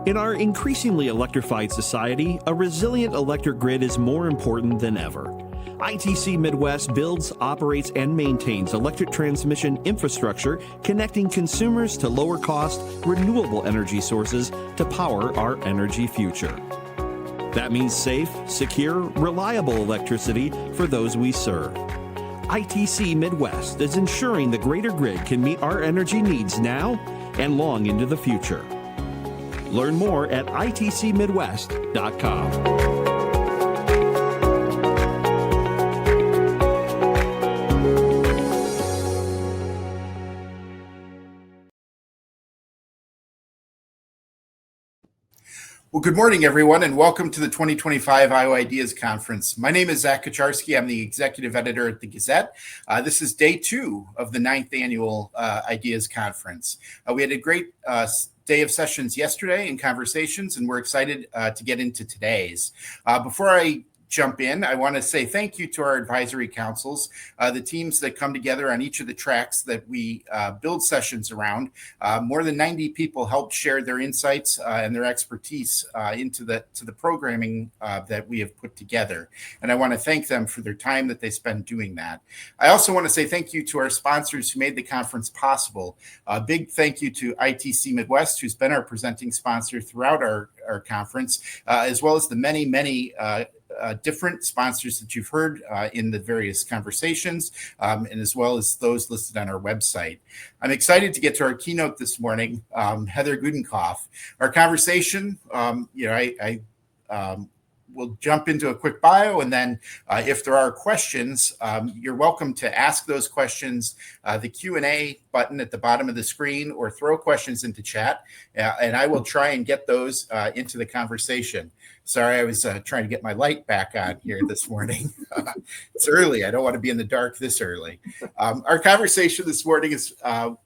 In our increasingly electrified society, a resilient electric grid is more important than ever. ITC Midwest builds, operates, and maintains electric transmission infrastructure connecting consumers to lower-cost, renewable energy sources to power our energy future. That means safe, secure, reliable electricity for those we serve. ITC Midwest is ensuring the greater grid can meet our energy needs now and long into the future. Learn more at itcmidwest.com. Well, good morning, everyone, and welcome to the 2025 Iowa Ideas Conference. My name is Zach Kacharski. I'm the executive editor at the Gazette. This is day 2 of the 9th annual Ideas Conference. We had a great day of sessions yesterday and conversations, and we're excited to get into today's. Before I jump in, I want to say thank you to our advisory councils, the teams that come together on each of the tracks that we build sessions around. More than 90 people helped share their insights and their expertise into the programming that we have put together. And I want to thank them for their time that they spend doing that. I also want to say thank you to our sponsors who made the conference possible. A big thank you to ITC Midwest, who's been our presenting sponsor throughout our conference, as well as the many different sponsors that you've heard in the various conversations, and as well as those listed on our website. I'm excited to get to our keynote this morning, Heather Gudenkauf. Our conversation, I we'll jump into a quick bio, and then if there are questions, you're welcome to ask those questions, the Q&A button at the bottom of the screen, or throw questions into chat, and I will try and get those into the conversation. Sorry, I was trying to get my light back on here this morning. It's early. I don't want to be in the dark this early. Our conversation this morning is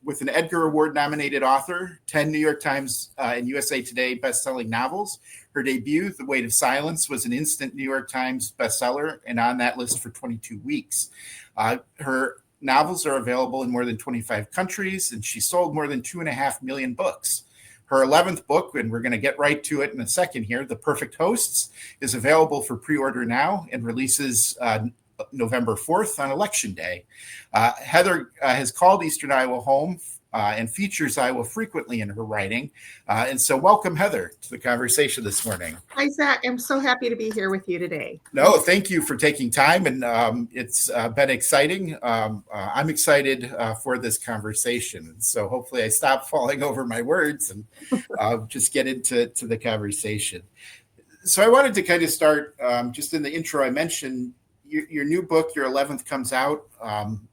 with an Edgar Award-nominated author, 10 New York Times and USA Today best-selling novels. Her debut, The Weight of Silence, was an instant New York Times bestseller and on that list for 22 weeks. Her novels are available in more than 25 countries, and she sold more than 2.5 million books. Her 11th book, and we're going to get right to it in a second here, The Perfect Hosts, is available for pre-order now and releases November 4th on Election Day. Heather has called Eastern Iowa home and features Iowa frequently in her writing. And so welcome, Heather, to the conversation this morning. Hi, Zach. I'm so happy to be here with you today. No, thank you for taking time, and it's been exciting. I'm excited for this conversation. So hopefully I stop falling over my words and just get into the conversation. So I wanted to kind of start just in the intro. I mentioned your new book, your 11th, comes out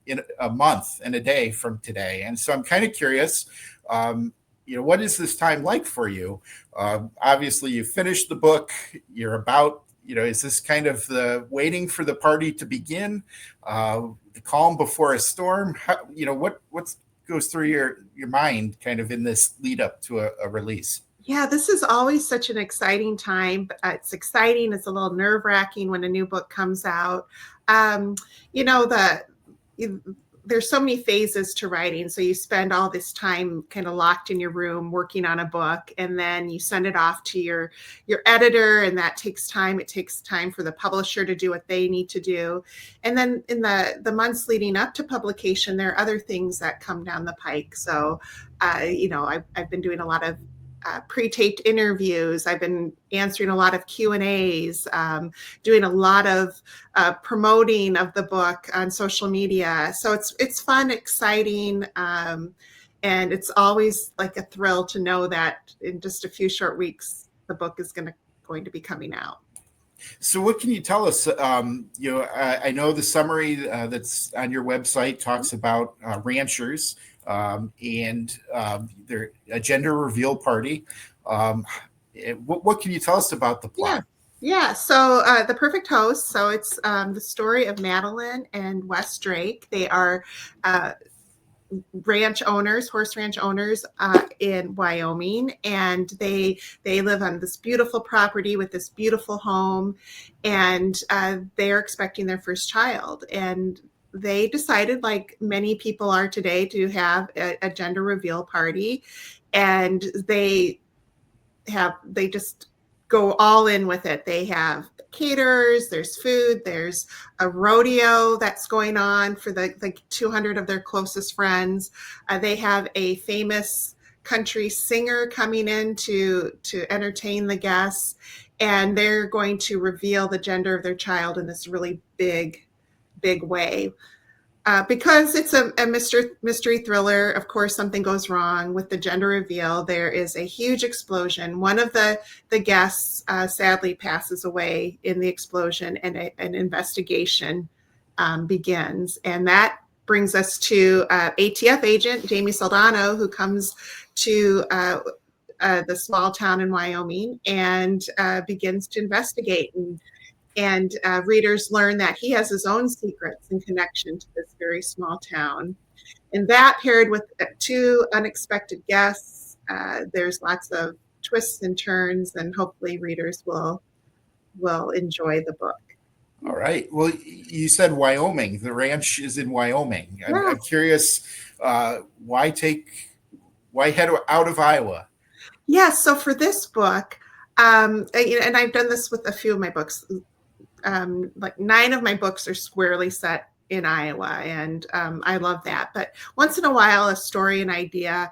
in a month and a day from today. And so I'm kind of curious, what is this time like for you? Obviously, you finished the book. You're about, is this kind of the waiting for the party to begin? The calm before a storm? What goes through your mind kind of in this lead up to a release? Yeah, this is always such an exciting time. It's exciting. It's a little nerve-wracking when a new book comes out. There's so many phases to writing. So you spend all this time kind of locked in your room working on a book, and then you send it off to your editor, and that takes time. It takes time for the publisher to do what they need to do. And then in the months leading up to publication, there are other things that come down the pike. So, I've been doing a lot of pre-taped interviews. I've been answering a lot of Q&As, doing a lot of promoting of the book on social media. So it's fun, exciting, and it's always like a thrill to know that in just a few short weeks, the book is going to be coming out. So what can you tell us? I know the summary that's on your website talks about ranchers and a gender reveal party. What can you tell us about the plot? Yeah. So The Perfect Host. So it's the story of Madeline and Wes Drake. They are horse ranch owners in Wyoming, and they live on this beautiful property with this beautiful home, and they're expecting their first child. And they decided, like many people are today, to have a gender reveal party, and they they just go all in with it. They have caterers, there's food, there's a rodeo that's going on for the 200 of their closest friends. They have a famous country singer coming in to entertain the guests, and they're going to reveal the gender of their child in this really big way. Because it's a mystery thriller, of course, something goes wrong with the gender reveal. There is a huge explosion. One of the guests sadly passes away in the explosion, and an investigation begins. And that brings us to ATF agent Jamie Saldano, who comes to the small town in Wyoming and begins to investigate. And readers learn that he has his own secrets in connection to this very small town. And that, paired with 2 unexpected guests, there's lots of twists and turns, and hopefully readers will enjoy the book. All right. Well, you said Wyoming. The ranch is in Wyoming. I'm curious, why head out of Iowa? Yeah. So for this book, and I've done this with a few of my books. Like 9 of my books are squarely set in Iowa, and I love that. But once in a while, a story, an idea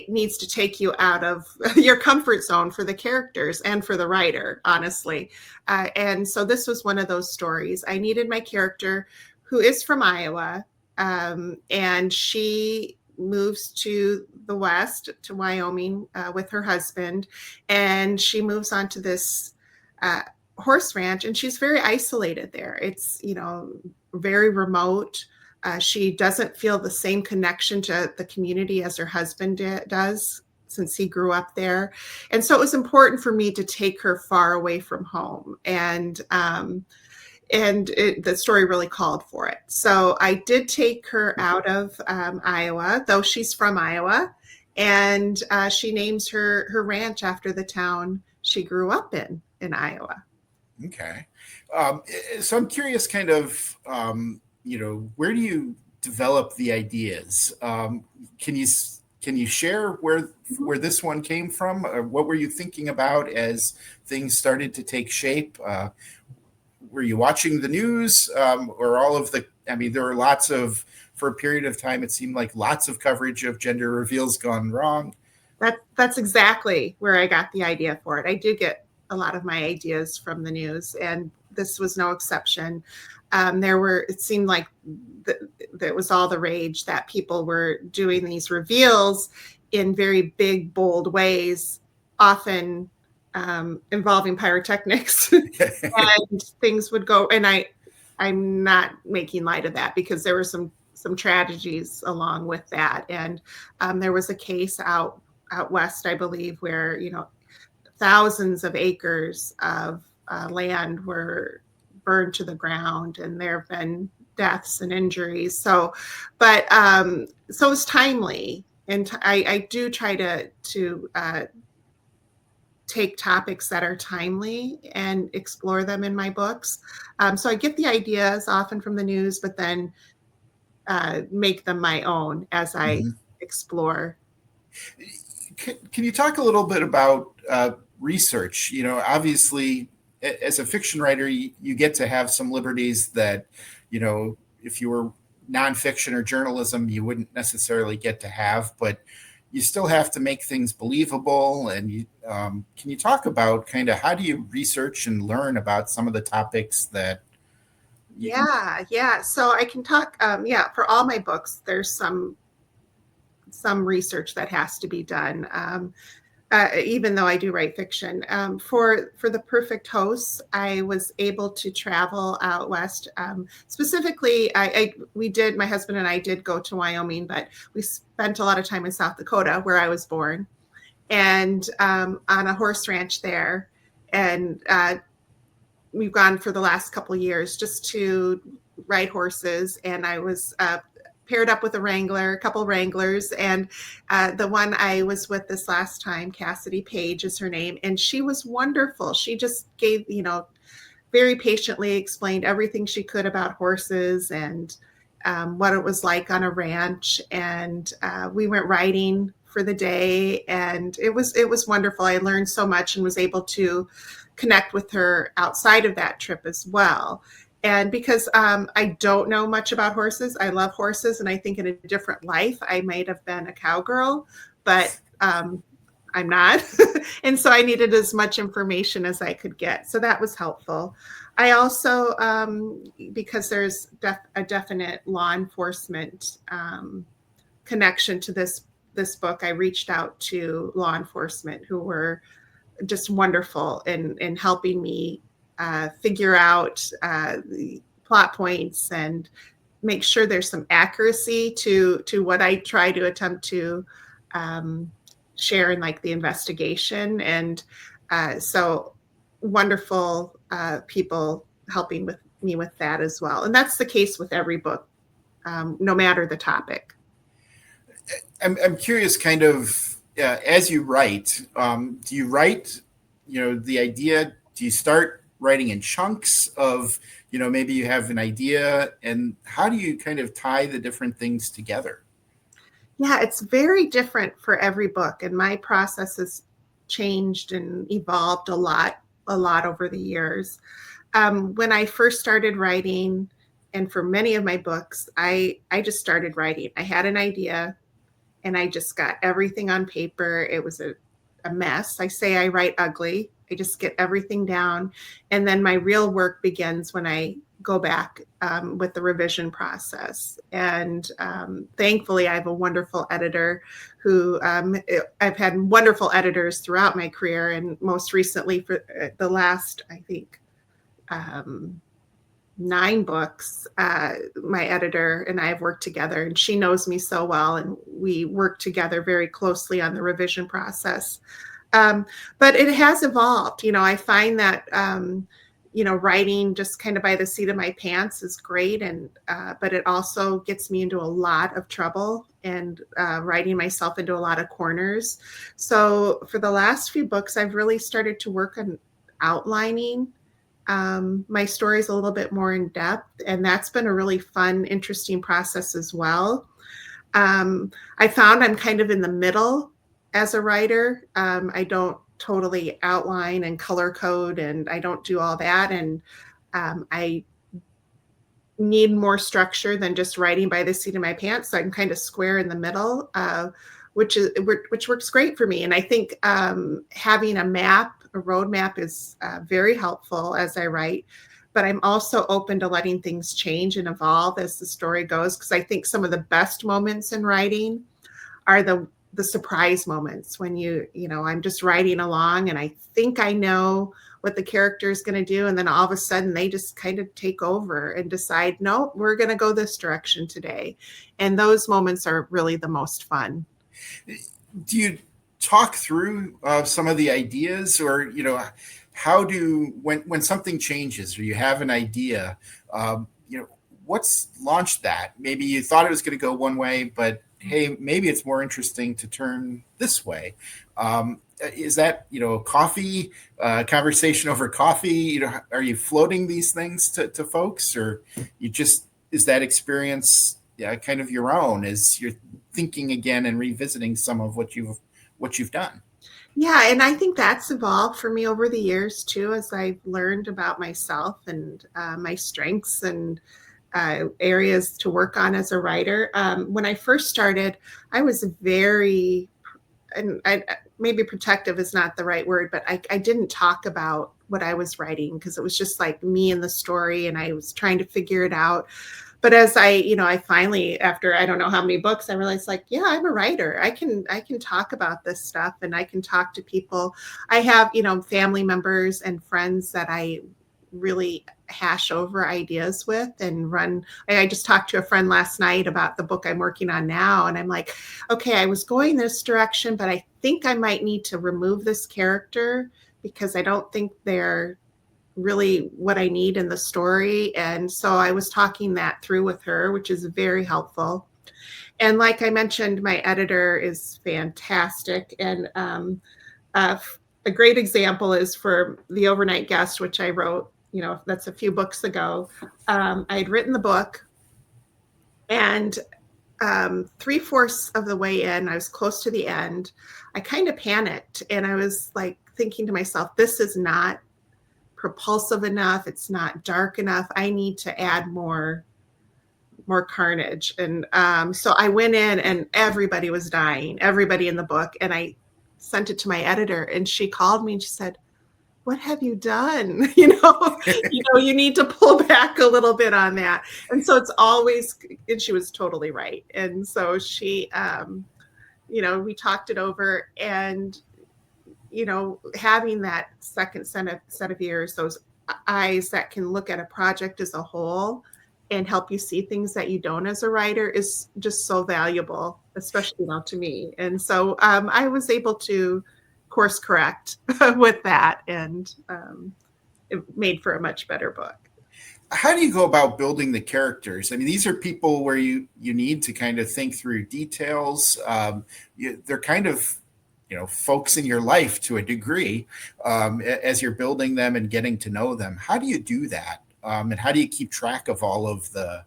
needs to take you out of your comfort zone for the characters and for the writer, honestly. And so this was one of those stories. I needed my character, who is from Iowa, and she moves to the west, to Wyoming, with her husband, and she moves on to this horse ranch, and she's very isolated there. It's, very remote. She doesn't feel the same connection to the community as her husband does, since he grew up there. And so it was important for me to take her far away from home. And the story really called for it. So I did take her out of Iowa, though she's from Iowa, and she names her ranch after the town she grew up in Iowa. Okay. So I'm curious, kind of, where do you develop the ideas? Can you share where this one came from? Or what were you thinking about as things started to take shape? Were you watching the news, or all of the, there were lots of, for a period of time, it seemed like lots of coverage of gender reveals gone wrong. That's exactly where I got the idea for it. I do get a lot of my ideas from the news, and this was no exception. It seemed like that was all the rage, that people were doing these reveals in very big, bold ways, often involving pyrotechnics, and things would go. And I'm not making light of that, because there were some tragedies along with that. And there was a case out west, I believe, where thousands of acres of land were burned to the ground, and there have been deaths and injuries. So it's timely, and I do try to take topics that are timely and explore them in my books. So I get the ideas often from the news, but then make them my own as I explore. Can you talk a little bit about research? Obviously, as a fiction writer, you get to have some liberties that, if you were nonfiction or journalism, you wouldn't necessarily get to have, but you still have to make things believable. And can you talk about kind of how do you research and learn about some of the topics that? Yeah. So I can talk. For all my books, there's some research that has to be done. Even though I do write fiction. For The Perfect Host, I was able to travel out west. Specifically, my husband and I did go to Wyoming, but we spent a lot of time in South Dakota, where I was born, and on a horse ranch there. And we've gone for the last couple of years just to ride horses. And I was paired up with a couple wranglers, and the one I was with this last time, Cassidy Page is her name, and she was wonderful. She just gave, very patiently explained everything she could about horses and what it was like on a ranch. And we went riding for the day, and it was wonderful. I learned so much and was able to connect with her outside of that trip as well. And because I don't know much about horses, I love horses, and I think in a different life I might have been a cowgirl, but I'm not. And so I needed as much information as I could get. So that was helpful. I also, because there's a definite law enforcement connection to this book, I reached out to law enforcement who were just wonderful in helping me figure out the plot points and make sure there's some accuracy to what I try to attempt to share in like the investigation. And so wonderful people helping with me with that as well. And that's the case with every book, no matter the topic. I'm curious, kind of, as you write, do you write, the idea, do you start writing in chunks of, maybe you have an idea, and how do you kind of tie the different things together? Yeah, it's very different for every book, and my process has changed and evolved a lot over the years. When I first started writing, and for many of my books, I just started writing. I had an idea, and I just got everything on paper. It was a mess. I say I write ugly. I just get everything down, and then my real work begins when I go back with the revision process. And thankfully, I have a wonderful editor who I've had wonderful editors throughout my career, and most recently for the last, I think, 9 books, my editor and I have worked together, and she knows me so well, and we work together very closely on the revision process. But it has evolved. I find that writing just kind of by the seat of my pants is great, and but it also gets me into a lot of trouble and writing myself into a lot of corners. So for the last few books, I've really started to work on outlining my stories a little bit more in depth, and that's been a really fun, interesting process as well. I found I'm kind of in the middle as a writer. I don't totally outline and color code, and I don't do all that. And I need more structure than just writing by the seat of my pants. So I'm kind of square in the middle, which works great for me. And I think having a roadmap is very helpful as I write. But I'm also open to letting things change and evolve as the story goes, because I think some of the best moments in writing are the surprise moments when I'm just writing along and I think I know what the character is going to do, and then all of a sudden they just kind of take over and decide, no, we're going to go this direction today. And those moments are really the most fun. Do you talk through some of the ideas, or how when something changes or you have an idea, what's launched that? Maybe you thought it was going to go one way, but hey, maybe it's more interesting to turn this way. Is that, coffee, conversation over coffee? Are you floating these things to folks, or is that experience kind of your own as you're thinking again and revisiting some of what you've done? Yeah, and I think that's evolved for me over the years too, as I've learned about myself and my strengths and areas to work on as a writer. When I first started, I was very, and maybe protective is not the right word, but I didn't talk about what I was writing because it was just like me and the story, and I was trying to figure it out. But as I finally, after I don't know how many books, I realized, like, yeah, I'm a writer. I can talk about this stuff, and I can talk to people. I have, family members and friends that I really hash over ideas with and run. I just talked to a friend last night about the book I'm working on now, and I'm like, okay, I was going this direction, but I think I might need to remove this character because I don't think they're really what I need in the story. And so I was talking that through with her, which is very helpful. And like I mentioned, my editor is fantastic. And a great example is for The Overnight Guest, which I wrote, that's a few books ago. I'd written the book, and 3/4 of the way in, I was close to the end. I kind of panicked, and I was like thinking to myself, this is not propulsive enough. It's not dark enough. I need to add more carnage. And so I went in and everybody was dying, everybody in the book. And I sent it to my editor, and she called me and she said, what have you done? You need to pull back a little bit on that. And so it's always, and she was totally right. And so she, we talked it over, and, having that second set of ears, those eyes that can look at a project as a whole and help you see things that you don't as a writer is just so valuable, especially now to me. And so I was able to course correct with that, and it made for a much better book. How do you go about building the characters? I mean, these are people where you need to kind of think through details. They're kind of, folks in your life to a degree, as you're building them and getting to know them. How do you do that? And how do you keep track of all of the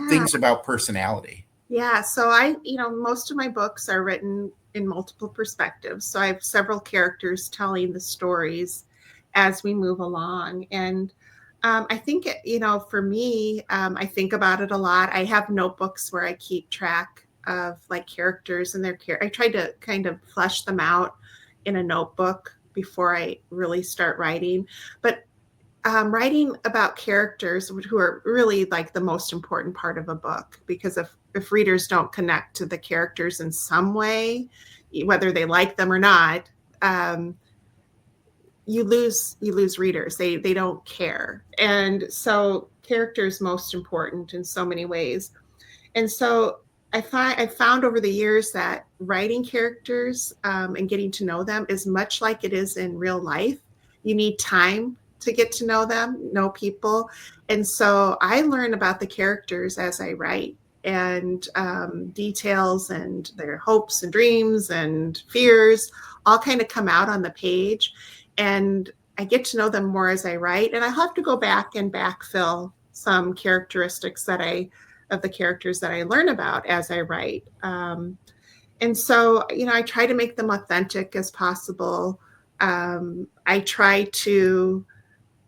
things about personality? Yeah. So most of my books are written in multiple perspectives. So I have several characters telling the stories as we move along. And I think, for me, I think about it a lot. I have notebooks where I keep track of like characters and their I try to kind of flesh them out in a notebook before I really start writing. But writing about characters who are really like the most important part of a book, because if readers don't connect to the characters in some way, whether they like them or not, you lose readers. They don't care. And so characters most important in so many ways. And so I found over the years that writing characters and getting to know them is much like it is in real life. You need time to get to know them, know people. And so I learn about the characters as I write, and details and their hopes and dreams and fears all kind of come out on the page. And I get to know them more as I write. And I have to go back and backfill some characteristics of the characters that I learn about as I write. And so, I try to make them authentic as possible. I try to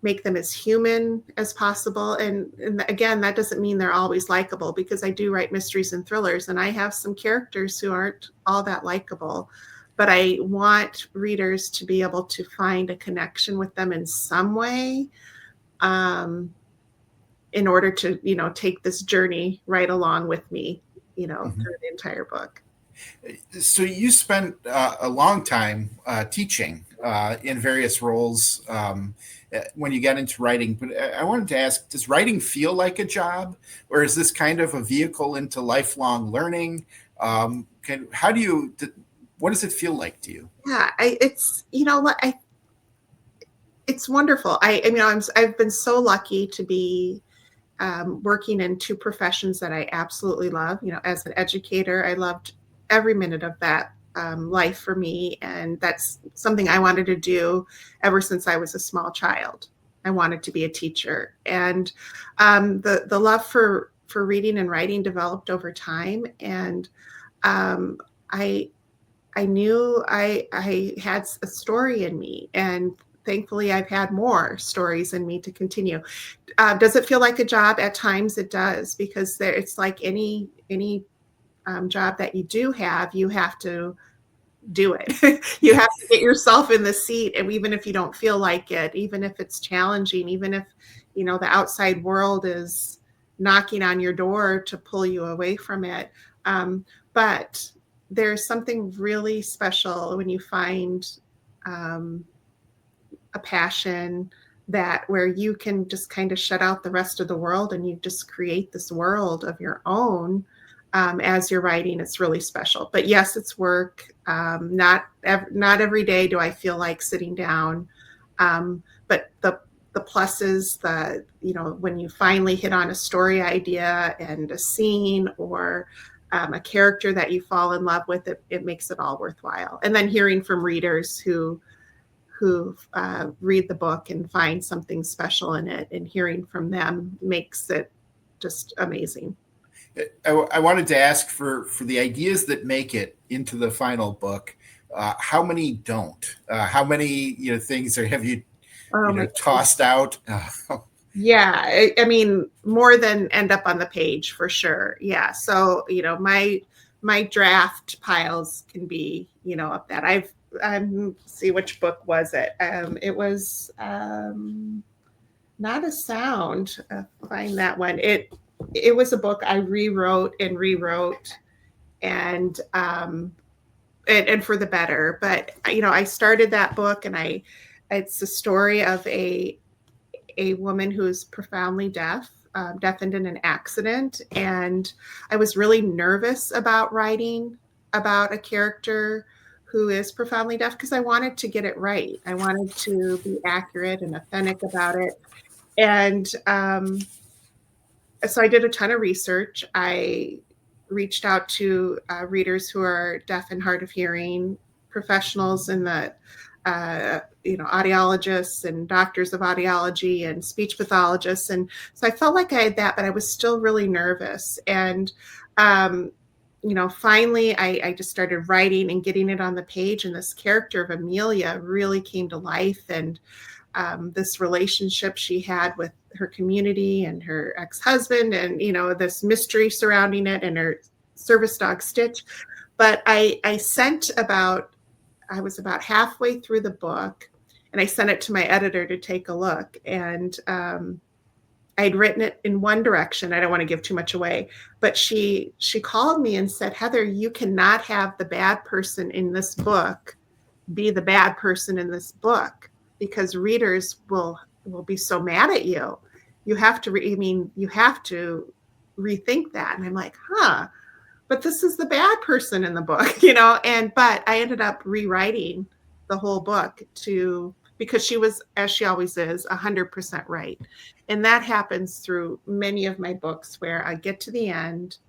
make them as human as possible. And again, that doesn't mean they're always likable, because I do write mysteries and thrillers, and I have some characters who aren't all that likable. But I want readers to be able to find a connection with them in some way, in order to, take this journey right along with me, through the entire book. So you spent a long time teaching in various roles when you got into writing. But I wanted to ask, does writing feel like a job, or is this kind of a vehicle into lifelong learning? What does it feel like to you? Yeah, it's wonderful. I've been so lucky to be working in two professions that I absolutely love. As an educator, I loved every minute of that life for me. And that's something I wanted to do ever since I was a small child. I wanted to be a teacher. And the love for reading and writing developed over time. And I knew I had a story in me, and thankfully I've had more stories in me to continue. Does it feel like a job? At times it does, because it's like any job that you do have, you have to do it. You have to get yourself in the seat. And even if you don't feel like it, even if it's challenging, even if, the outside world is knocking on your door to pull you away from it. But there's something really special when you find a passion where you can just kind of shut out the rest of the world, and you just create this world of your own as you're writing. It's really special. But yes, it's work. Not every day do I feel like sitting down. But the pluses, when you finally hit on a story idea and a scene, or a character that you fall in love with, it makes it all worthwhile. And then hearing from readers who read the book and find something special in it, and hearing from them makes it just amazing. I wanted to ask for the ideas that make it into the final book. How many don't? How many things have you Oh my tossed out? Yeah, I mean, more than end up on the page for sure. Yeah. So, my draft piles can be, up that. See, which book was it? It was Not a Sound. Find that one. It was a book I rewrote and rewrote, and and for the better. But I started that book, and it's the story of a woman who is profoundly deaf, deafened in an accident. And I was really nervous about writing about a character who is profoundly deaf because I wanted to get it right. I wanted to be accurate and authentic about it. And so I did a ton of research. I reached out to readers who are deaf and hard of hearing, professionals in the audiologists and doctors of audiology and speech pathologists. And so I felt like I had that, but I was still really nervous. And, finally I just started writing and getting it on the page. And this character of Amelia really came to life. And this relationship she had with her community and her ex-husband, and, this mystery surrounding it, and her service dog Stitch. But I was about halfway through the book, and I sent it to my editor to take a look. And I'd written it in one direction. I don't want to give too much away, but she called me and said, "Heather, you cannot have the bad person in this book be the bad person in this book, because readers will be so mad at you. You have to you have to rethink that." And I'm like, but this is the bad person in the book, but I ended up rewriting the whole book because she was, as she always is, 100% right. And that happens through many of my books, where I get to the end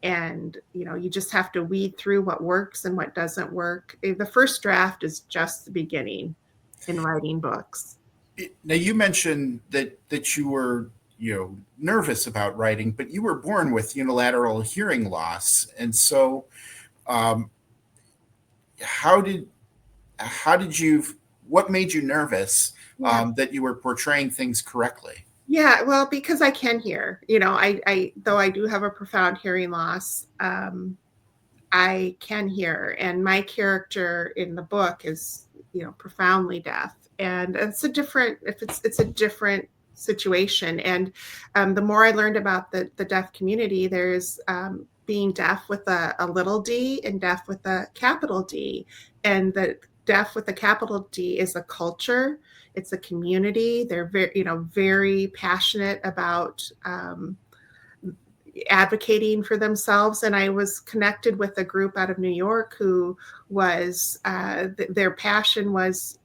and, you just have to weed through what works and what doesn't work. The first draft is just the beginning in writing books. Now, you mentioned that you were nervous about writing, but you were born with unilateral hearing loss. And so what made you nervous that you were portraying things correctly? Yeah, well, because I can hear, though I do have a profound hearing loss, I can hear. And my character in the book is, profoundly deaf. And it's a different situation. And the more I learned about the deaf community, there's being deaf with a little d and deaf with a capital D. And the deaf with a capital D is a culture. It's a community. They're very passionate about advocating for themselves. And I was connected with a group out of New York who was, their passion was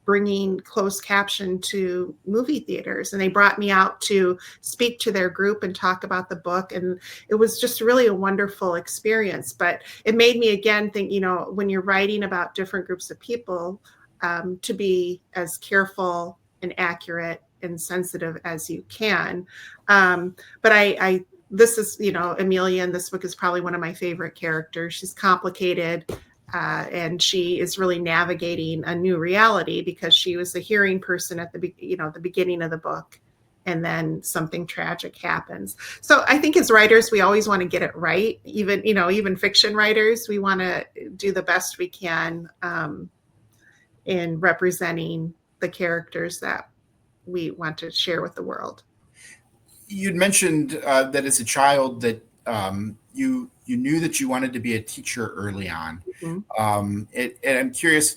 bringing closed caption to movie theaters. And they brought me out to speak to their group and talk about the book. And it was just really a wonderful experience. But it made me again think, when you're writing about different groups of people, to be as careful and accurate and sensitive as you can. But this is, Amelia in this book is probably one of my favorite characters. She's complicated. And she is really navigating a new reality because she was a hearing person at the beginning of the book, and then something tragic happens. So I think as writers, we always want to get it right. Even fiction writers, we want to do the best we can in representing the characters that we want to share with the world. You'd mentioned that as a child that you knew that you wanted to be a teacher early on. Mm-hmm. And I'm curious,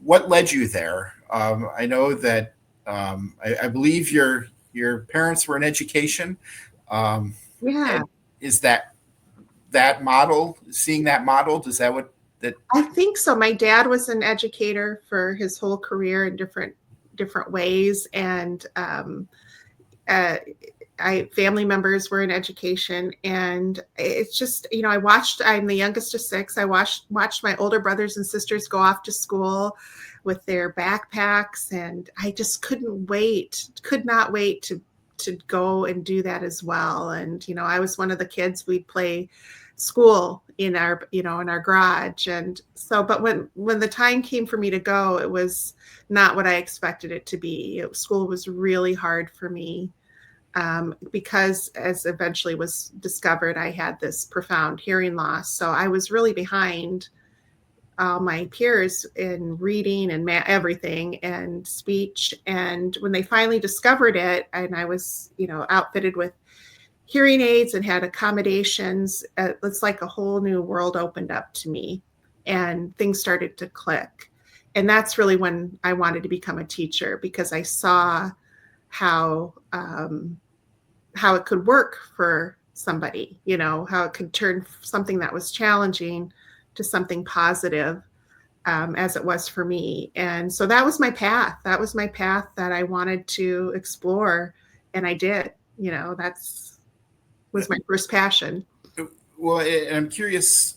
what led you there? I know that I believe your parents were in education. Yeah. Is that model, seeing that modeled, is that what that? I think so. My dad was an educator for his whole career in different ways. And family members were in education, and it's just, I'm the youngest of 6. I watched my older brothers and sisters go off to school with their backpacks, and I just could not wait to to go and do that as well. And, I was one of the kids, we'd play school in our, in our garage. And so, but when the time came for me to go, it was not what I expected it to be. School was really hard for me. Because as eventually was discovered, I had this profound hearing loss. So I was really behind all my peers in reading and everything and speech. And when they finally discovered it, and I was, outfitted with hearing aids and had accommodations, it's like a whole new world opened up to me and things started to click. And that's really when I wanted to become a teacher, because I saw how it could work for somebody, how it could turn something that was challenging to something positive, as it was for me. And so that was my path. That was my path that I wanted to explore. And I did, was my first passion. Well, I'm curious,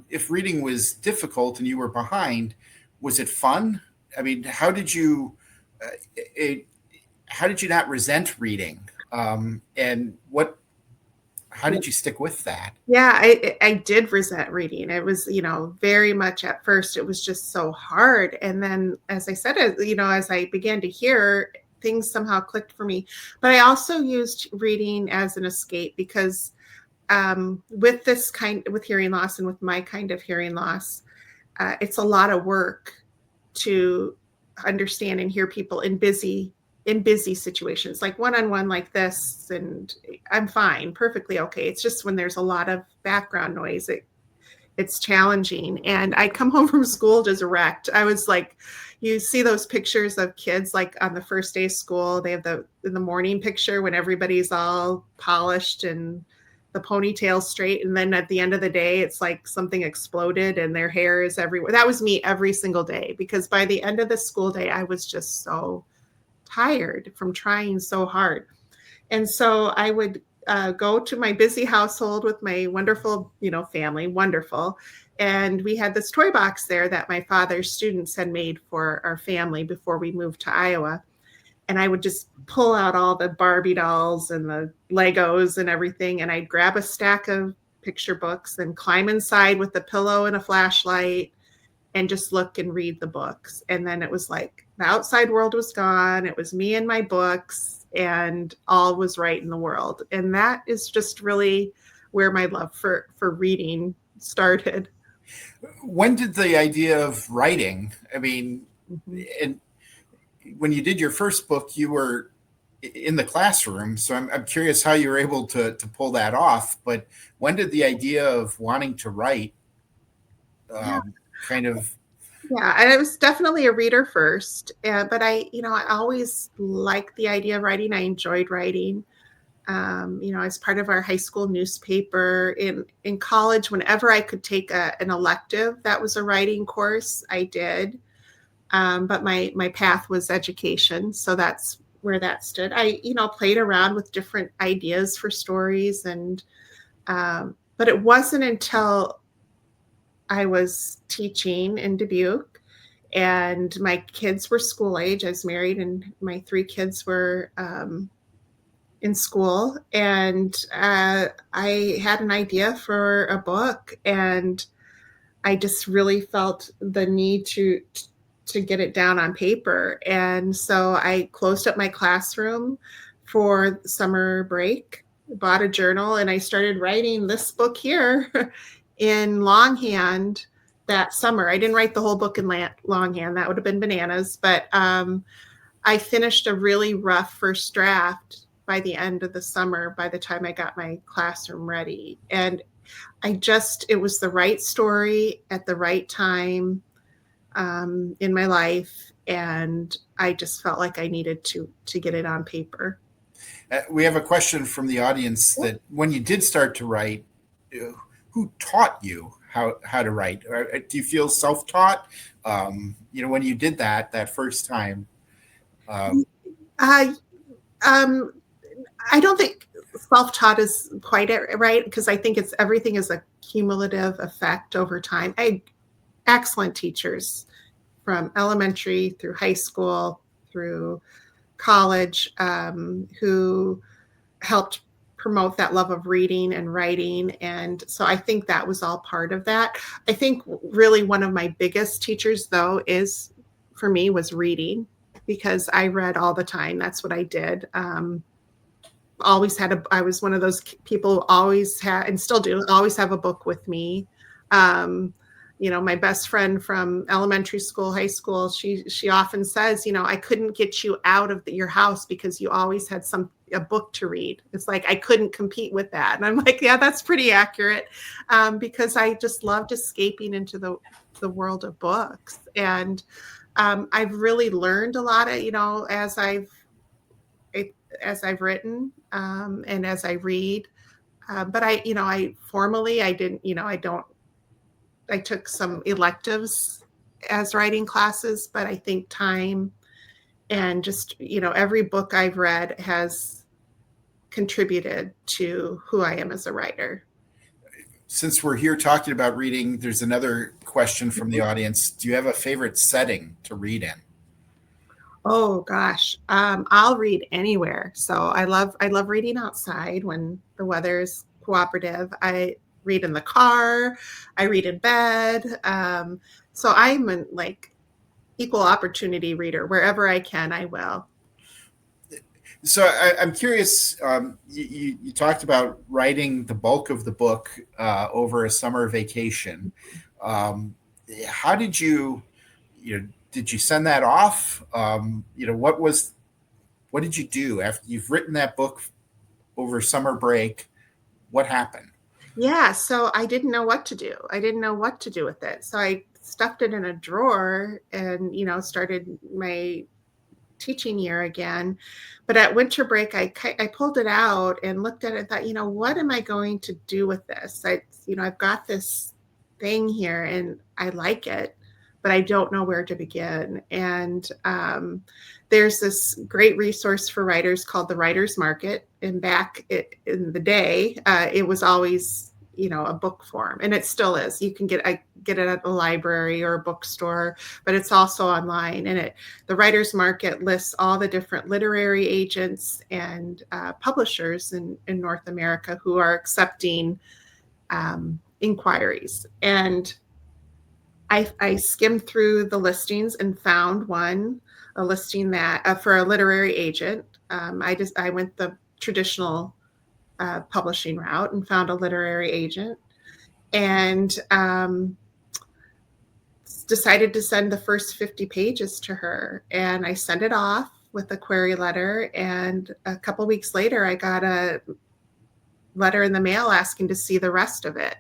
if reading was difficult and you were behind, was it fun? I mean, how did you not resent reading? And how did you stick with that? Yeah, I did resent reading. It was, very much at first, it was just so hard. And then, as I said, as I began to hear, things somehow clicked for me. But I also used reading as an escape, because with hearing loss and with my kind of hearing loss, it's a lot of work to understand and hear people in busy situations, like one-on-one like this, and I'm fine, perfectly okay. It's just when there's a lot of background noise, it's challenging. And I'd come home from school just wrecked. I was like, you see those pictures of kids like on the first day of school, they have in the morning picture when everybody's all polished and the ponytail straight, and then at the end of the day it's like something exploded and their hair is everywhere. That was me every single day, because by the end of the school day I was just so tired from trying so hard. And so I would go to my busy household with my wonderful, family, wonderful. And we had this toy box there that my father's students had made for our family before we moved to Iowa. And I would just pull out all the Barbie dolls and the Legos and everything. And I'd grab a stack of picture books and climb inside with a pillow and a flashlight and just look and read the books. And then it was like the outside world was gone. It was me and my books, and all was right in the world. And that is just really where my love for reading started. When did the idea of writing, and when you did your first book, you were in the classroom. So I'm curious how you were able to pull that off. But when did the idea of wanting to write kind of? Yeah, and I was definitely a reader first, but I always liked the idea of writing. I enjoyed writing. As part of our high school newspaper, in college, whenever I could take an elective that was a writing course, I did. But my path was education, so that's where that stood. I played around with different ideas for stories, and but it wasn't until I was teaching in Dubuque and my kids were school age. I was married and my 3 kids were in school, and I had an idea for a book, and I just really felt the need to get it down on paper. And so I closed up my classroom for summer break, bought a journal, and I started writing this book here in longhand that summer. I didn't write the whole book in longhand. That would have been bananas. But I finished a really rough first draft by the end of the summer, by the time I got my classroom ready. And it was the right story at the right time in my life. And I just felt like I needed to get it on paper. We have a question from the audience that when you did start to write, who taught you how to write? Do you feel self-taught? When you did that first time? I don't think self-taught is quite right, because I think everything is a cumulative effect over time. I had excellent teachers from elementary through high school, through college who helped promote that love of reading and writing. And so I think that was all part of that. I think really one of my biggest teachers, though, for me was reading, because I read all the time. That's what I did. I was one of those people who always had, and still do, always have a book with me. My best friend from elementary school, high school, she often says, I couldn't get you out of your house because you always had a book to read. It's like I couldn't compete with that. And I'm like, yeah, that's pretty accurate, because I just loved escaping into the world of books. And I've really learned a lot of, as I've written, and as I read. But I took some electives as writing classes, but I think time and just, every book I've read has contributed to who I am as a writer. Since we're here talking about reading, there's another question from the audience. Do you have a favorite setting to read in? Oh gosh, I'll read anywhere. So I love reading outside when the weather is cooperative. I read in the car. I read in bed. So I'm an equal opportunity reader. Wherever I can, I will. So I'm curious. You talked about writing the bulk of the book over a summer vacation. How did you? Did you send that off? What did you do after you've written that book over summer break? What happened? Yeah, so I didn't know what to do. I didn't know what to do with it. So I stuffed it in a drawer and, started my teaching year again. But at winter break, I pulled it out and looked at it and thought, what am I going to do with this? I've got this thing here and I like it, but I don't know where to begin. And there's this great resource for writers called the Writer's Market. And back in the day, it was always, a book form, and it still is. You can get it at a library or a bookstore, but it's also online. And the Writer's Market lists all the different literary agents and publishers in North America who are accepting inquiries. And I skimmed through the listings and found a listing that for a literary agent. I went the traditional publishing route and found a literary agent, and decided to send the first 50 pages to her. And I sent it off with a query letter. And a couple weeks later, I got a letter in the mail asking to see the rest of it.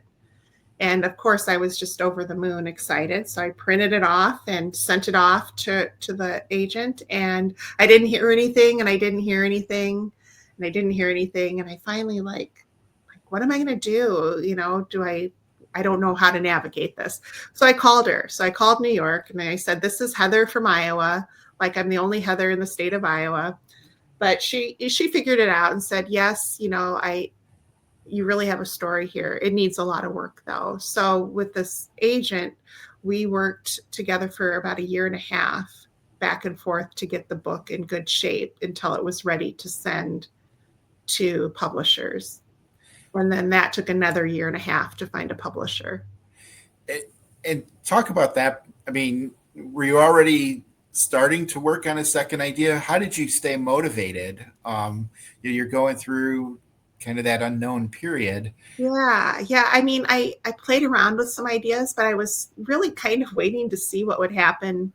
And of course, I was just over the moon excited. So I printed it off and sent it off to the agent. And I didn't hear anything, and I didn't hear anything, and I didn't hear anything. And I finally what am I going to do? I don't know how to navigate this. So I called her. So I called New York and I said, this is Heather from Iowa. I'm the only Heather in the state of Iowa. But she figured it out and said, yes, you really have a story here. It needs a lot of work, though. So with this agent, we worked together for about a year and a half, back and forth, to get the book in good shape until it was ready to send to publishers. And then that took another year and a half to find a publisher. And talk about that. I mean, were you already starting to work on a second idea? How did you stay motivated? You're going through kind of that unknown period. Yeah. I mean, I played around with some ideas, but I was really kind of waiting to see what would happen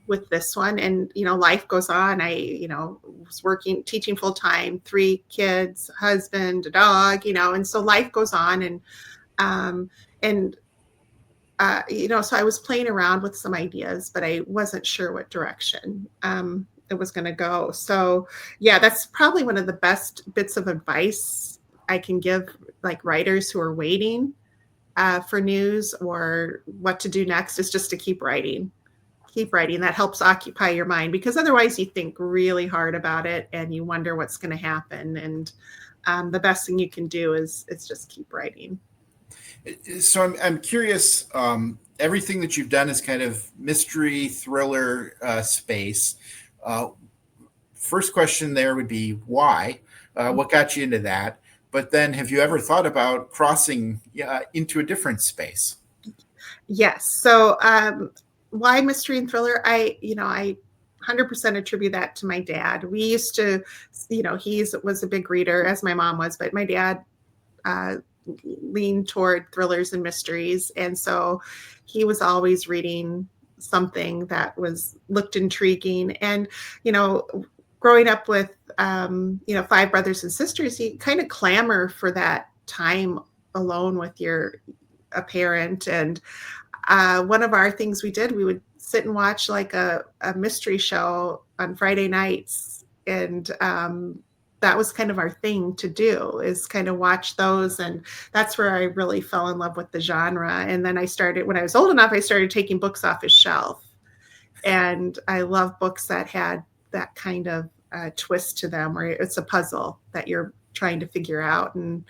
with this one. And, life goes on. I, was teaching full time, 3 kids, husband, a dog, and so life goes on. So I was playing around with some ideas, but I wasn't sure what direction it was going to go. So yeah, that's probably one of the best bits of advice I can give writers who are waiting for news or what to do next, is just to keep writing. That helps occupy your mind, because otherwise you think really hard about it and you wonder what's going to happen. And the best thing you can do is just keep writing. So I'm curious, everything that you've done is kind of mystery thriller space. first question there would be why? What got you into that? But then have you ever thought about crossing into a different space? Yes. So why mystery and thriller? I 100% attribute that to my dad. We used to, he was a big reader, as my mom was, but my dad leaned toward thrillers and mysteries. And so he was always reading something that looked intriguing. And, growing up with, 5 brothers and sisters, you kind of clamor for that time alone with a parent. And one of our things we did, we would sit and watch like a mystery show on Friday nights. And that was kind of our thing to do, is kind of watch those. And that's where I really fell in love with the genre. And then when I was old enough, I started taking books off his shelf. And I love books that had that kind of twist to them, where it's a puzzle that you're trying to figure out. And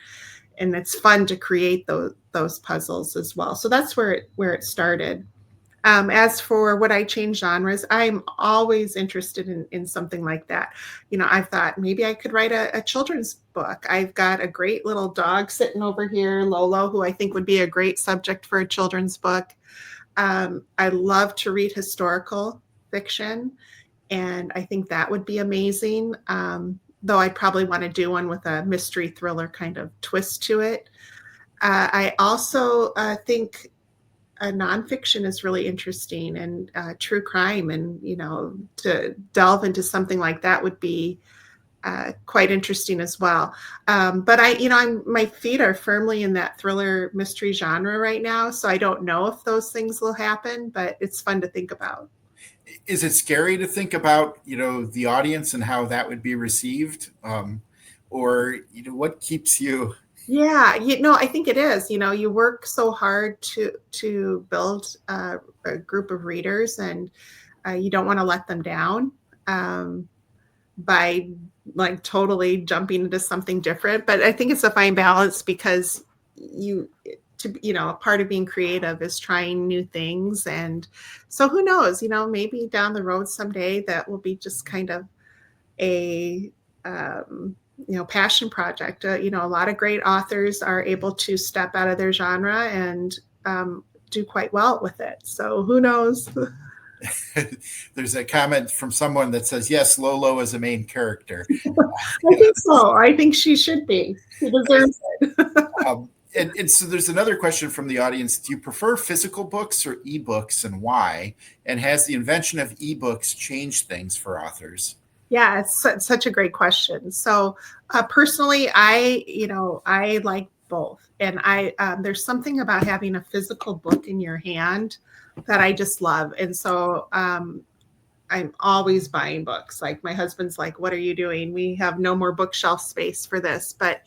it's fun to create those puzzles as well. So that's where it started. As for what I change genres, I'm always interested in something like that. I thought maybe I could write a children's book. I've got a great little dog sitting over here, Lolo, who I think would be a great subject for a children's book. I love to read historical fiction, and I think that would be amazing. Though I probably want to do one with a mystery thriller kind of twist to it. I also think nonfiction is really interesting, and true crime, and to delve into something like that would be quite interesting as well. But my feet are firmly in that thriller mystery genre right now, so I don't know if those things will happen, but it's fun to think about. Is it scary to think about, the audience and how that would be received? Or, what keeps you? Yeah, I think it is. You work so hard to build a group of readers, and you don't want to let them down by like totally jumping into something different. But I think it's a fine balance, because a part of being creative is trying new things. And so who knows, maybe down the road someday that will be just kind of a passion project. A lot of great authors are able to step out of their genre and do quite well with it. So who knows? There's a comment from someone that says, yes, Lolo is a main character. I think so. I think she should be. She deserves it. And so there's another question from the audience. Do you prefer physical books or ebooks, and why? And has the invention of ebooks changed things for authors? Yeah, it's such a great question. So personally, I like both. And there's something about having a physical book in your hand that I just love. And so I'm always buying books. Like my husband's like, what are you doing? We have no more bookshelf space for this. But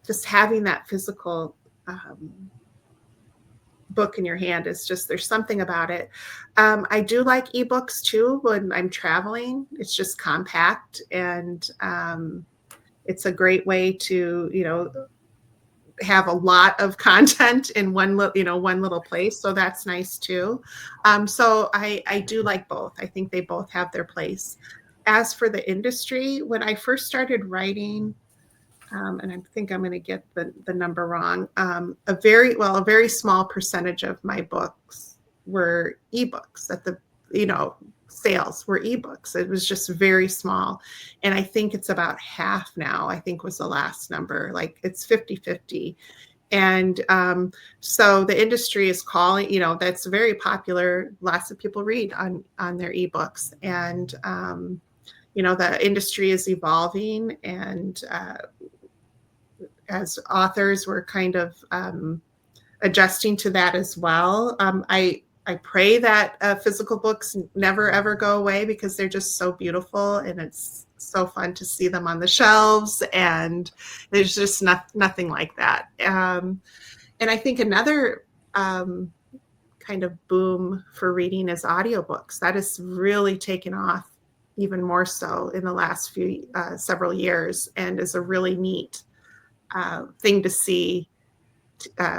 just having that physical book in your hand is just, there's something about it. I do like ebooks too when I'm traveling. It's just compact, and it's a great way to have a lot of content in one little place. So that's nice too. So I do like both. I think they both have their place. As for the industry, when I first started writing, and I think I'm going to get the number wrong, a very small percentage of my books were ebooks. That the sales were ebooks. It was just very small. And I think it's about half now, I think was the last number. Like it's 50-50. And so the industry is calling, that's very popular. Lots of people read on their ebooks. And, the industry is evolving, and as authors, we're kind of adjusting to that as well. I pray that physical books never, ever go away, because they're just so beautiful, and it's so fun to see them on the shelves, and there's just nothing like that. And I think another kind of boom for reading is audiobooks. That has really taken off even more so in the last several years, and is a really neat thing to see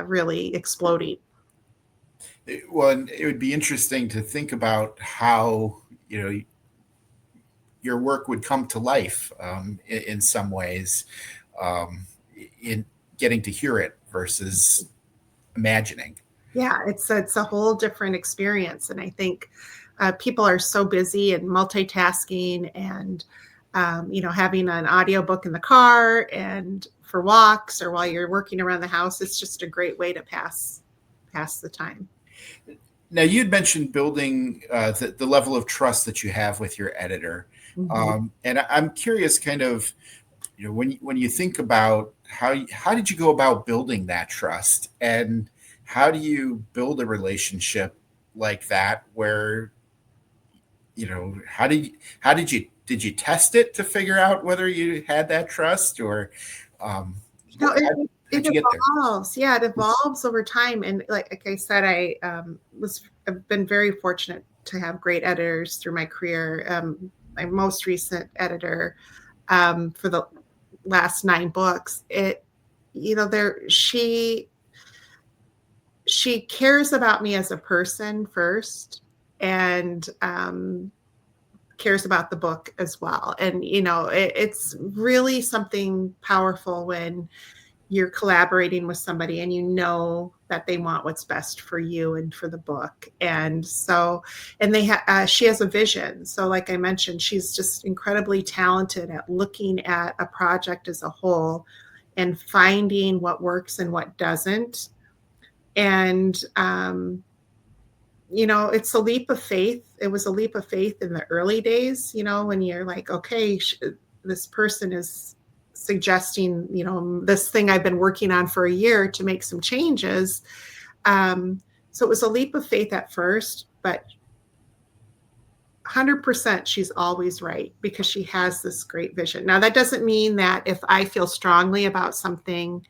really exploding. Well, and it would be interesting to think about how, your work would come to life in some ways, in getting to hear it versus imagining. Yeah, it's a whole different experience, and I think people are so busy and multitasking, and having an audiobook in the car and for walks or while you're working around the house, it's just a great way to pass the time. Now, you'd mentioned building the level of trust that you have with your editor. And I'm curious, kind of, when you think about how did you go about building that trust, and how do you build a relationship like that where, how did you test it to figure out whether you had that trust, or how'd It you get there? evolves. Yeah, it evolves over time. And like I said, I've been very fortunate to have great editors through my career. My most recent editor for the last 9 books, she cares about me as a person first, and cares about the book as well. And it's really something powerful when you're collaborating with somebody and that they want what's best for you and for the book. And so, and she has a vision. So like I mentioned, she's just incredibly talented at looking at a project as a whole and finding what works and what doesn't. And, it's a leap of faith. It was a leap of faith in the early days, when you're like, okay, this person is suggesting, this thing I've been working on for a year to make some changes. So it was a leap of faith at first, but 100% she's always right, because she has this great vision. Now, that doesn't mean that if I feel strongly about something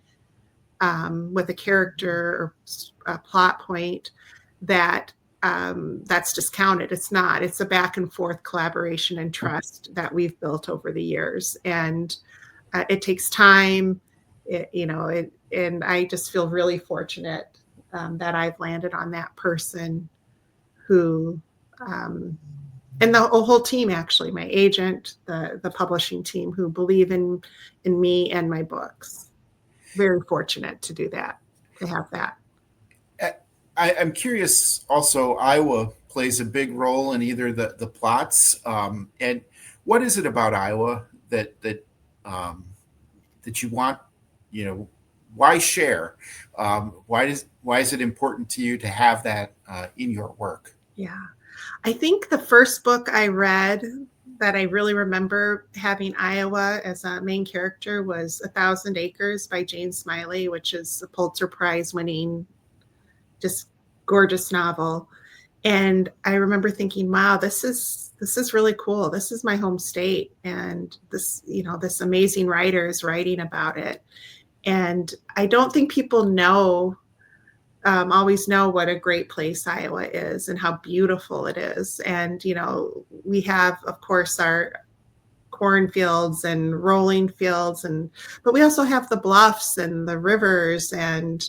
with a character or a plot point, that's discounted. It's not. It's a back and forth collaboration and trust that we've built over the years. And it takes time, and I just feel really fortunate that I've landed on that person who, and the whole team, actually, my agent, the publishing team, who believe in me and my books. Very fortunate to do that, to have that. I'm curious also, Iowa plays a big role in either the plots. And what is it about Iowa that you want, why share? Why is it important to you to have that in your work? Yeah, I think the first book I read that I really remember having Iowa as a main character was 1,000 Acres by Jane Smiley, which is a Pulitzer Prize winning, just gorgeous novel. And I remember thinking, wow, this is really cool. This is my home state. And this, this amazing writer is writing about it. And I don't think people always know what a great place Iowa is and how beautiful it is. And, we have, of course, our cornfields and rolling fields, but we also have the bluffs and the rivers, and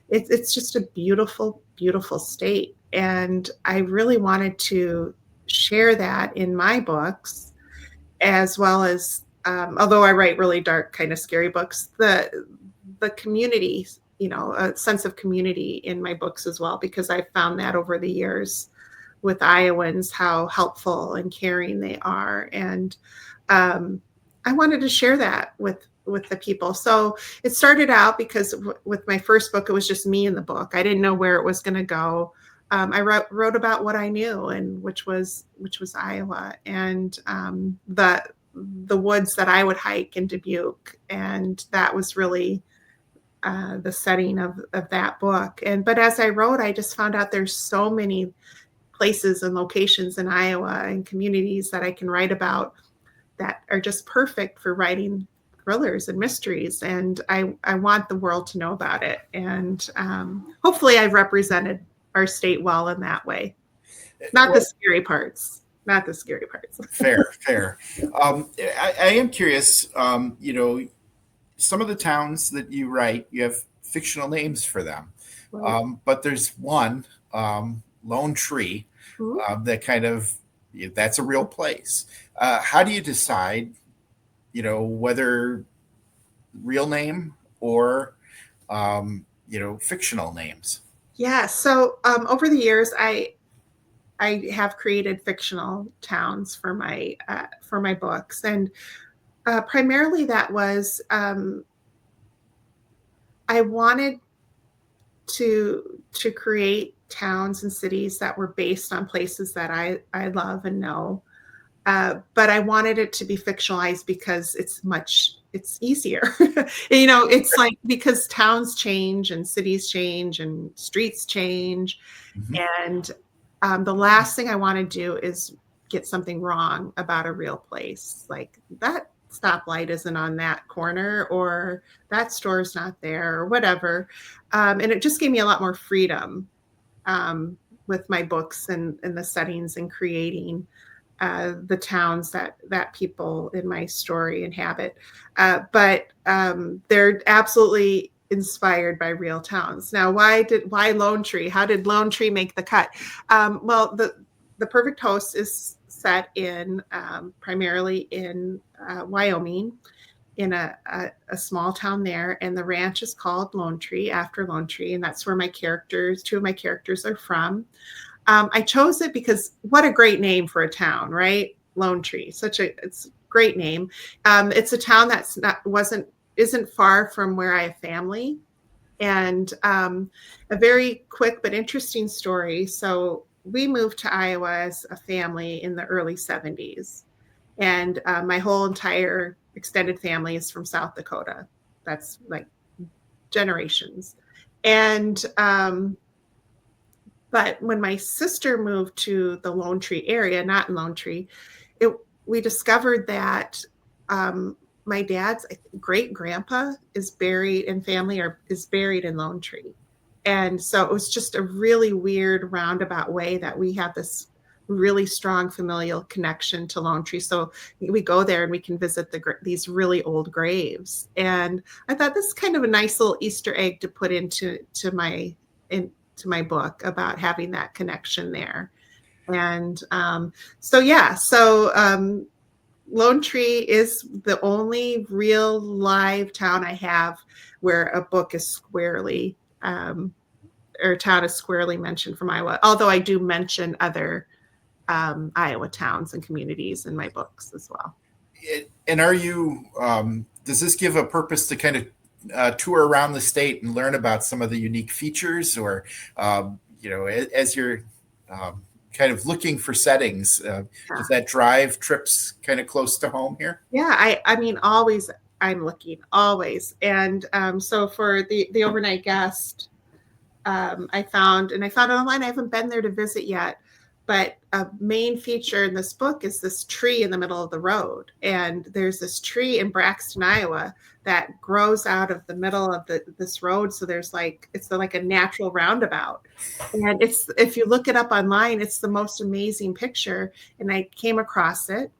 it's just a beautiful, beautiful state. And I really wanted to share that in my books, as well as, although I write really dark, kind of scary books, the community, a sense of community in my books as well, because I've found that over the years with Iowans, how helpful and caring they are. And I wanted to share that with the people. So it started out because with my first book, it was just me in the book. I didn't know where it was going to go. I wrote about what I knew, and which was Iowa, and the woods that I would hike in Dubuque. And that was really the setting of that book. But as I wrote, I just found out there's so many places and locations in Iowa and communities that I can write about that are just perfect for writing thrillers and mysteries. And I want the world to know about it. And hopefully I've represented our state well in that way. Not the scary parts. Fair. I am curious, some of the towns that you write, you have fictional names for them. Right. But there's one, Lone Tree, that kind of That's a real place. How do you decide, whether real name or, fictional names? Yeah. So over the years, I have created fictional towns for my books, and primarily that was I wanted to create towns and cities that were based on places that I love and know. But I wanted it to be fictionalized because it's easier. It's like, because towns change and cities change and streets change. Mhm. And the last thing I want to do is get something wrong about a real place. Like, that stoplight isn't on that corner, or that store's not there, or whatever. And it just gave me a lot more freedom with my books and the settings and creating the towns that people in my story inhabit. But they're absolutely inspired by real towns. Now, why Lone Tree? How did Lone Tree make the cut? Well, the Perfect Host is set in primarily in Wyoming, in a small town there, and the ranch is called Lone Tree, after Lone Tree, and that's where two of my characters are from. I chose it because what a great name for a town, right? Lone Tree, it's a great name. It's a town isn't far from where I have family, and a very quick but interesting story. So we moved to Iowa as a family in the early 70s, and my whole entire extended family is from South Dakota. That's like generations, and but when my sister moved to the Lone Tree area, not in Lone Tree, we discovered that my dad's great grandpa is buried, and family is buried in Lone Tree. And so it was just a really weird roundabout way that we have this really strong familial connection to Lone Tree. So we go there and we can visit these really old graves. And I thought this is kind of a nice little Easter egg to put into my book, about having that connection there. And so Lone Tree is the only real live town I have where a book is squarely or town is squarely mentioned from Iowa, although I do mention other Iowa towns and communities in my books as well. And are you, does this give a purpose to kind of tour around the state and learn about some of the unique features, or, as you're kind of looking for settings, does that drive trips kind of close to home here? Yeah, I mean, always I'm looking, always. And so for the overnight guest, I found it online. I haven't been there to visit yet, but a main feature in this book is this tree in the middle of the road. And there's this tree in Braxton, Iowa, that grows out of the middle of this road. So it's like a natural roundabout. And if you look it up online, it's the most amazing picture. And I came across it,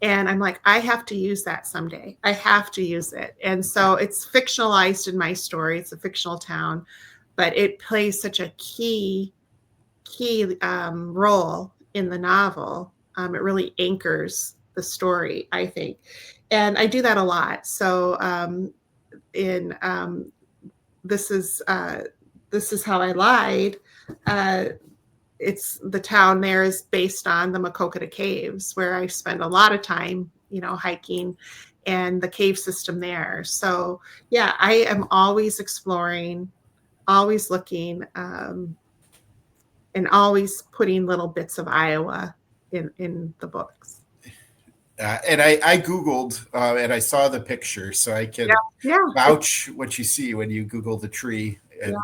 and I'm like, I have to use that someday. I have to use it. And so it's fictionalized in my story. It's a fictional town, but it plays such a key role in the novel. It really anchors the story, I think. And I do that a lot. So This Is How I Lied, it's the town there is based on the Makokata Caves, where I spend a lot of time, hiking, and the cave system there. So yeah, I am always exploring, always looking, and always putting little bits of Iowa in the books. And I Googled and I saw the picture, so I can vouch what you see when you Google the tree. And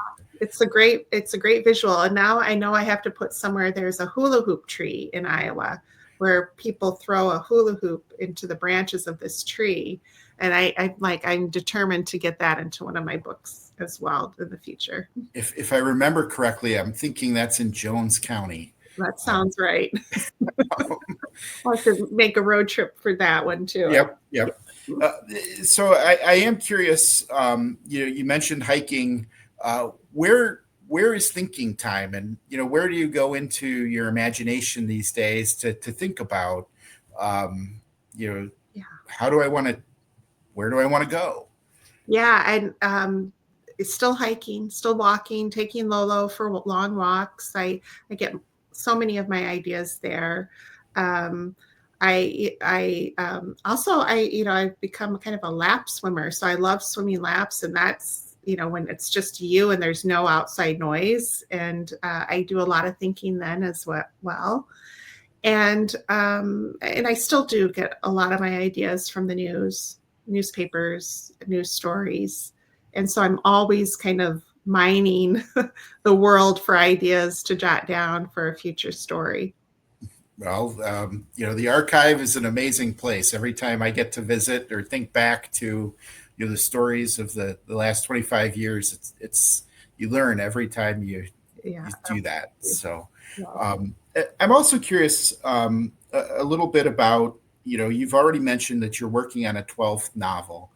it's a great visual. And now I know I have to put somewhere there's a hula hoop tree in Iowa, where people throw a hula hoop into the branches of this tree. And I'm determined to get that into one of my books as well in the future. If I remember correctly, I'm thinking that's in Jones County. That sounds right. I'll have to make a road trip for that one too. Yep. So I am curious. You mentioned hiking. Where where is thinking time, and where do you go into your imagination these days to think about, you know, Yeah. how do I want to, where do I want to go? Yeah, and it's still hiking, still walking, taking Lolo for long walks. I get so many of my ideas there. Um, I've become kind of a lap swimmer, so I love swimming laps, and that's when it's just you and there's no outside noise, and I do a lot of thinking then as well. And I still do get a lot of my ideas from the newspapers, news stories. And so I'm always kind of mining the world for ideas to jot down for a future story. Well, the archive is an amazing place. Every time I get to visit or think back to, the stories of the last 25 years, it's you learn every time you do that. So, I'm also curious a little bit about, you've already mentioned that you're working on a 12th novel.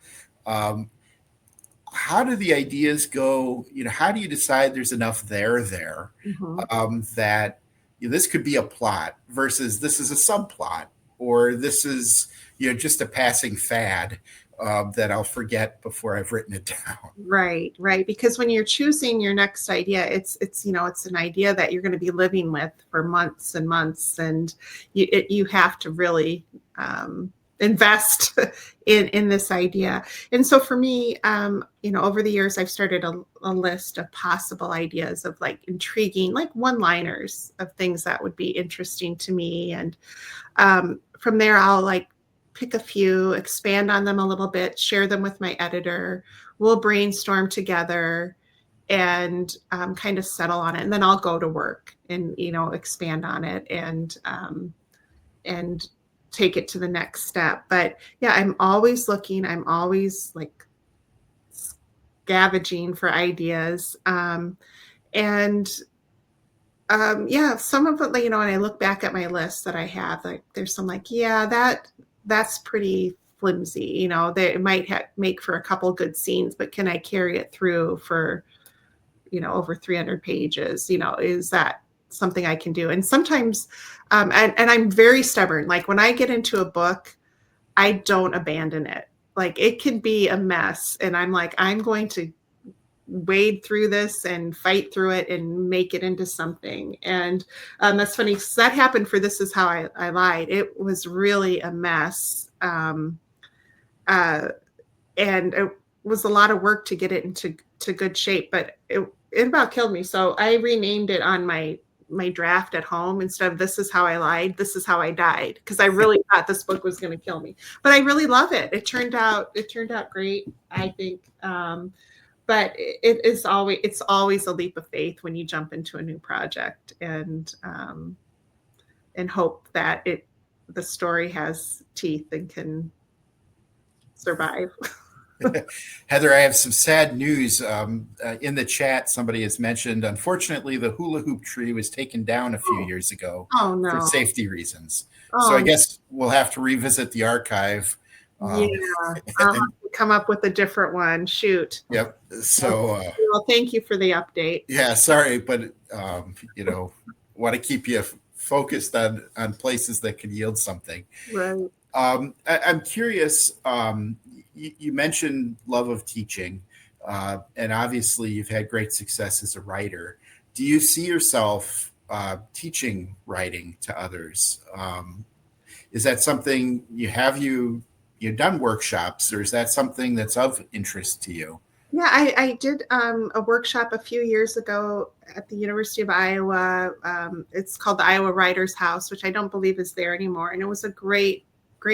How do the ideas go? How do you decide there's enough there that this could be a plot versus this is a subplot, or this is just a passing fad that I'll forget before I've written it down? Right. Because when you're choosing your next idea, it's an idea that you're going to be living with for months and months, and you have to really invest in this idea. And so for me, over the years, I've started a list of possible ideas of like intriguing, like one-liners of things that would be interesting to me. And from there, I'll like pick a few, expand on them a little bit, share them with my editor. We'll brainstorm together and kind of settle on it. And then I'll go to work and, expand on it and take it to the next step. But yeah, I'm always looking. I'm always like scavenging for ideas. Some of it, when I look back at my list that I have, like there's some like, that's pretty flimsy. They might make for a couple good scenes, but can I carry it through for, over 300 pages? Is that something I can do? And sometimes, and I'm very stubborn. Like when I get into a book, I don't abandon it. Like it can be a mess. And I'm like, I'm going to wade through this and fight through it and make it into something. And that's funny because that happened for This Is How I Lied. It was really a mess. And it was a lot of work to get it into good shape, but it about killed me. So I renamed it on my draft at home. Instead of This Is How I Lied, This Is How I Died, because I really thought this book was going to kill me. But I really love it. It turned out great, I think. But it's always a leap of faith when you jump into a new project and hope that the story has teeth and can survive. Heather, I have some sad news. In the chat, somebody has mentioned, unfortunately, the hula hoop tree was taken down a few years ago for safety reasons. So I guess we'll have to revisit the archive. I'll have to come up with a different one. Shoot. Yep. So, well, thank you for the update. Yeah, sorry, but want to keep you focused on places that can yield something. Right. I'm curious. You mentioned love of teaching, and obviously you've had great success as a writer. Do you see yourself teaching writing to others? Is that something you've done workshops, or is that something that's of interest to you? Yeah, I did a workshop a few years ago at the University of Iowa. It's called the Iowa Writers House, which I don't believe is there anymore. And it was a great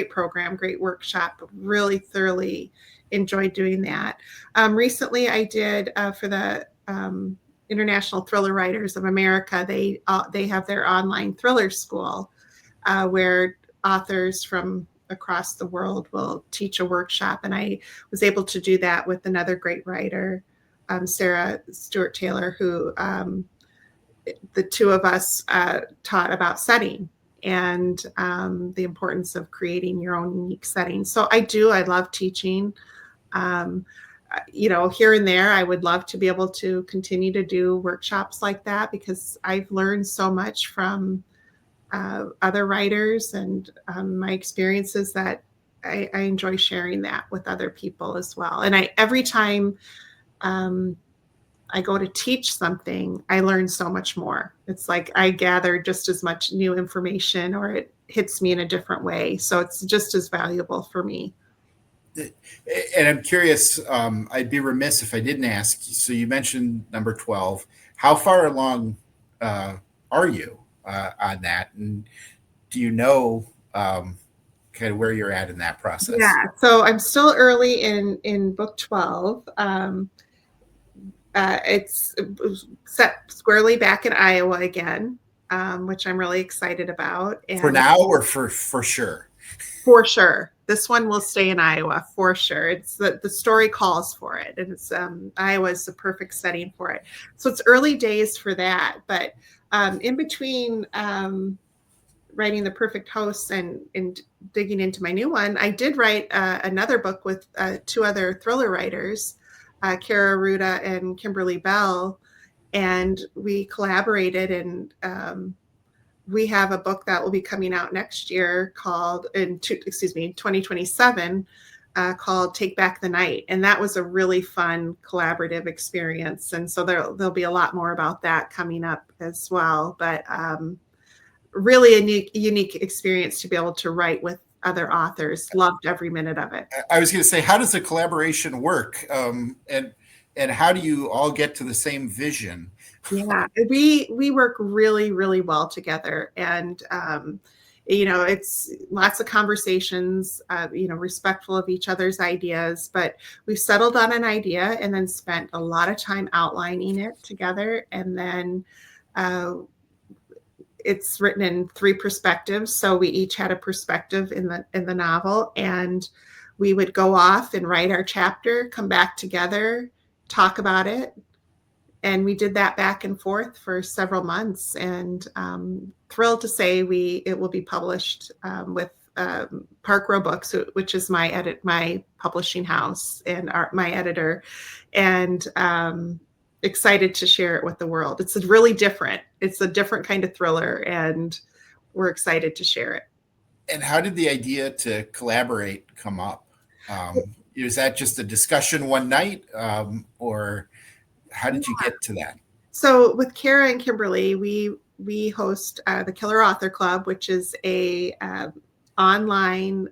program, great workshop. Really thoroughly enjoyed doing that. Recently, I did for the International Thriller Writers of America. They have their online thriller school where authors from across the world will teach a workshop. And I was able to do that with another great writer, Sarah Stewart Taylor, who the two of us taught about setting and the importance of creating your own unique setting. So I love teaching. here and there, I would love to be able to continue to do workshops like that, because I've learned so much from other writers and my experiences that I enjoy sharing that with other people as well. And every time I go to teach something, I learn so much more. It's like I gather just as much new information, or it hits me in a different way. So it's just as valuable for me. And I'm curious, I'd be remiss if I didn't ask. So you mentioned number 12. How far along are you on that? And do you know kind of where you're at in that process? Yeah, so I'm still early in book 12. It's set squarely back in Iowa again, which I'm really excited about. And for now, or for sure? For sure. This one will stay in Iowa for sure. It's the story calls for it, and it's Iowa is the perfect setting for it. So it's early days for that, but in between writing The Perfect Host and digging into my new one, I did write another book with two other thriller writers, Kara Ruda and Kimberly Bell, and we collaborated, and we have a book that will be coming out next year called 2027 called Take Back the Night. And that was a really fun collaborative experience. And so there'll be a lot more about that coming up as well. But really a unique experience to be able to write with other authors. Loved every minute of it. I was going to say, how does the collaboration work? And how do you all get to the same vision? Yeah, we work really, really well together, and it's lots of conversations, respectful of each other's ideas, but we've settled on an idea and then spent a lot of time outlining it together, and then it's written in 3 perspectives, so we each had a perspective in the novel, and we would go off and write our chapter, come back together, talk about it. And we did that back and forth for several months, and thrilled to say it will be published with Park Row Books, which is my publishing house and my editor, and excited to share it with the world. It's a different kind of thriller, and we're excited to share it. And how did the idea to collaborate come up? Was that just a discussion one night, or how did you get to that? So with Kara and Kimberly, we host the Killer Author Club, which is a online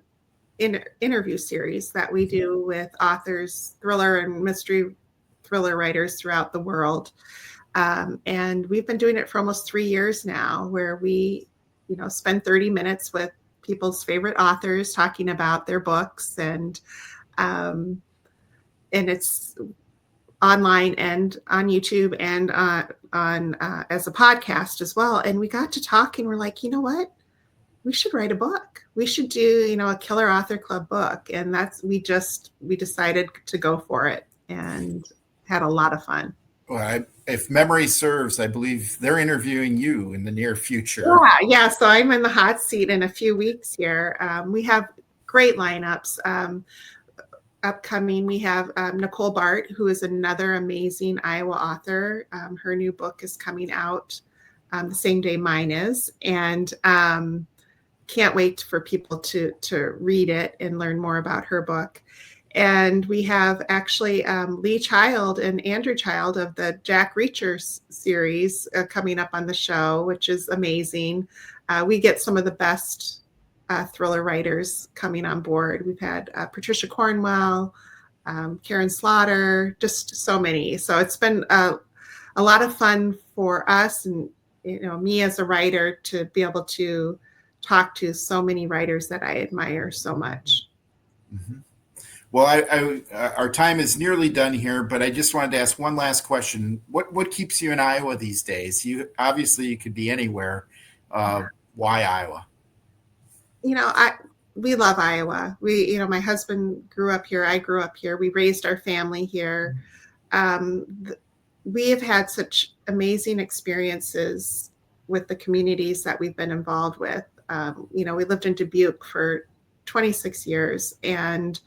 interview series that we do with authors, thriller and mystery thriller writers throughout the world. And we've been doing it for almost 3 years now, where we, spend 30 minutes with people's favorite authors talking about their books, and it's online and on YouTube and on as a podcast as well. And we got to talk, and we're like, you know what? We should write a book. We should do, a Killer Author Club book. And we decided to go for it and had a lot of fun. Well, if memory serves, I believe they're interviewing you in the near future. Yeah. So I'm in the hot seat in a few weeks here. We have great lineups. Upcoming, we have Nicole Bart, who is another amazing Iowa author. Her new book is coming out the same day mine is, and can't wait for people to read it and learn more about her book. And we have actually Lee Child and Andrew Child of the Jack Reacher series coming up on the show, which is amazing. We get some of the best thriller writers coming on board. We've had Patricia Cornwell, Karen Slaughter, just so many. So it's been a lot of fun for us and me as a writer to be able to talk to so many writers that I admire so much. Mm-hmm. Well, our time is nearly done here, but I just wanted to ask one last question. What keeps you in Iowa these days? You could be anywhere. Why Iowa? We love Iowa. My husband grew up here. I grew up here. We raised our family here. We have had such amazing experiences with the communities that we've been involved with. We lived in Dubuque for 26 years, and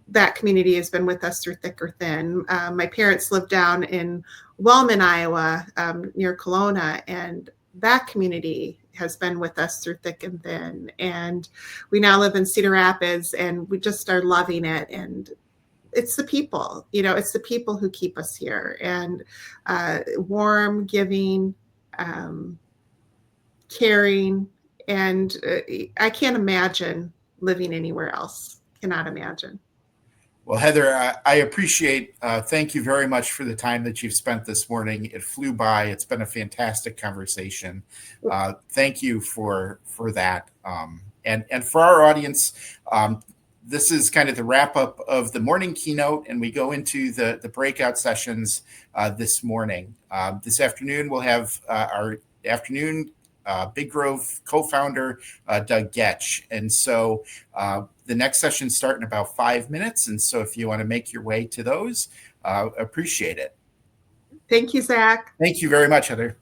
that community has been with us through thick or thin. My parents lived down in Wellman, Iowa, near Kelowna, and that community has been with us through thick and thin. And we now live in Cedar Rapids, and we just are loving it. And it's the people, it's the people who keep us here, and warm, giving, caring. And I can't imagine living anywhere else. Cannot imagine. Well, Heather, I appreciate, thank you very much for the time that you've spent this morning. It flew by. It's been a fantastic conversation. Thank you for that. And for our audience, this is kind of the wrap up of the morning keynote, and we go into the breakout sessions this morning. This afternoon, we'll have our afternoon Big Grove co-founder, Doug Getch. And so the next session starts in about 5 minutes. And so if you want to make your way to those, appreciate it. Thank you, Zach. Thank you very much, Heather.